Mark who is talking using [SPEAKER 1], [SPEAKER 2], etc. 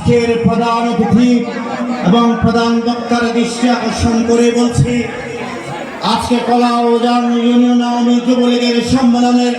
[SPEAKER 1] আজকের প্রধান অতিথি এবং প্রধান বক্তার দৃষ্টি আকর্ষণ করে বলছি, আজকে কলাউজান ইউনিয়ন আওয়ামী যুবলীগের সম্মেলনের